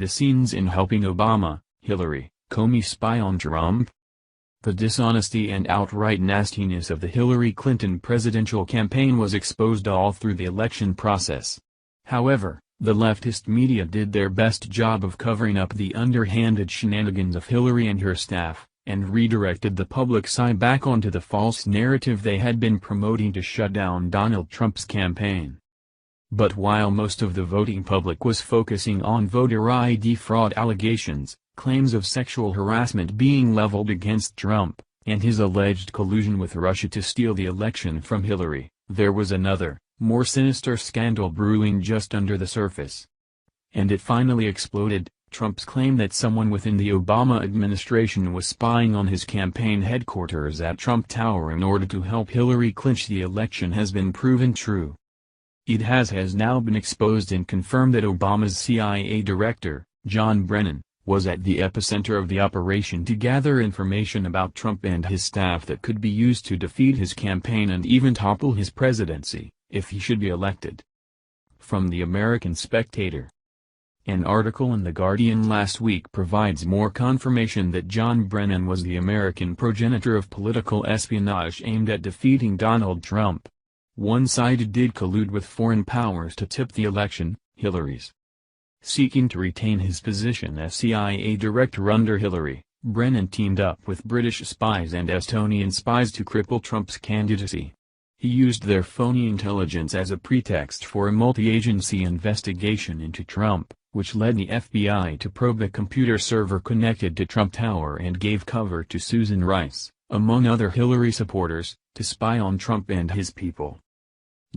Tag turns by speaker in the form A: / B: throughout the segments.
A: The scenes in helping Obama, Hillary, Comey spy on Trump? The dishonesty and outright nastiness of the Hillary Clinton presidential campaign was exposed all through the election process. However, the leftist media did their best job of covering up the underhanded shenanigans of Hillary and her staff, and redirected the public's eye back onto the false narrative they had been promoting to shut down Donald Trump's campaign. But while most of the voting public was focusing on voter ID fraud allegations, claims of sexual harassment being leveled against Trump, and his alleged collusion with Russia to steal the election from Hillary, there was another, more sinister scandal brewing just under the surface. And it finally exploded. Trump's claim that someone within the Obama administration was spying on his campaign headquarters at Trump Tower in order to help Hillary clinch the election has been proven true. It has now been exposed and confirmed that Obama's CIA director, John Brennan, was at the epicenter of the operation to gather information about Trump and his staff that could be used to defeat his campaign and even topple his presidency, if he should be elected. From the American Spectator. An article in The Guardian last week provides more confirmation that John Brennan was the American progenitor of political espionage aimed at defeating Donald Trump. One side did collude with foreign powers to tip the election, Hillary's. Seeking to retain his position as CIA director under Hillary, Brennan teamed up with British spies and Estonian spies to cripple Trump's candidacy. He used their phony intelligence as a pretext for a multi-agency investigation into Trump, which led the FBI to probe the computer server connected to Trump Tower and gave cover to Susan Rice, among other Hillary supporters, to spy on Trump and his people.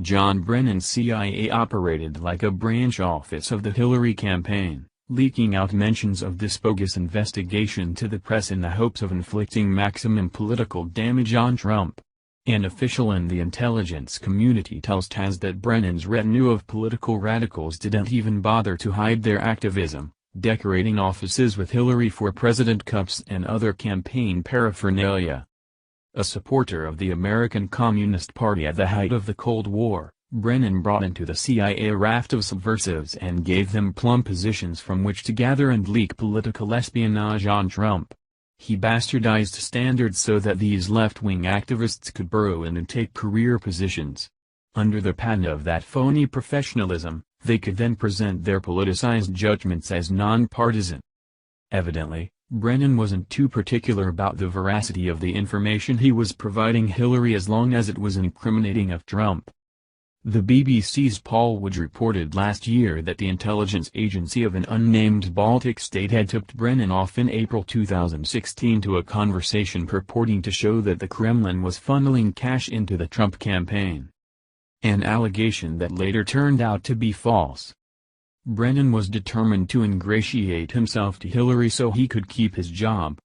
A: John Brennan's CIA operated like a branch office of the Hillary campaign, leaking out mentions of this bogus investigation to the press in the hopes of inflicting maximum political damage on Trump. An official in the intelligence community tells TASS that Brennan's retinue of political radicals didn't even bother to hide their activism, decorating offices with Hillary for President cups and other campaign paraphernalia. A supporter of the American Communist Party at the height of the Cold War, Brennan brought into the CIA a raft of subversives and gave them plum positions from which to gather and leak political espionage on Trump. He bastardized standards so that these left-wing activists could burrow in and take career positions. Under the patina of that phony professionalism, they could then present their politicized judgments as non-partisan. Evidently, Brennan wasn't too particular about the veracity of the information he was providing Hillary as long as it was incriminating of Trump. The BBC's Paul Wood reported last year that the intelligence agency of an unnamed Baltic state had tipped Brennan off in April 2016 to a conversation purporting to show that the Kremlin was funneling cash into the Trump campaign. An allegation that later turned out to be false. Brennan was determined to ingratiate himself to Hillary so he could keep his job.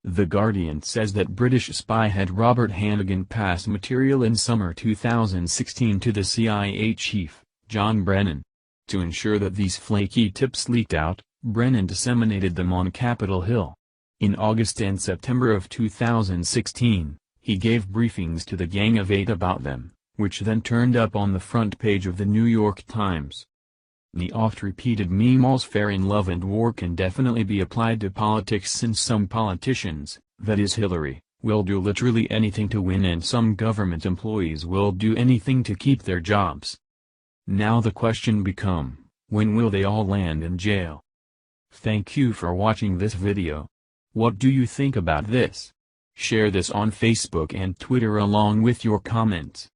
A: The Guardian says that British spy head Robert Hannigan passed material in summer 2016 to the CIA chief, John Brennan. To ensure that these flaky tips leaked out, Brennan disseminated them on Capitol Hill. In August and September of 2016, he gave briefings to the Gang of Eight about them, which then turned up on the front page of the New York Times. The oft-repeated meme "all's fair in love and war" can definitely be applied to politics, since some politicians, that is Hillary, will do literally anything to win and some government employees will do anything to keep their jobs. Now the question becomes, when will they all land in jail? Thank you for watching this video. What do you think about this? Share this on Facebook and Twitter along with your comments.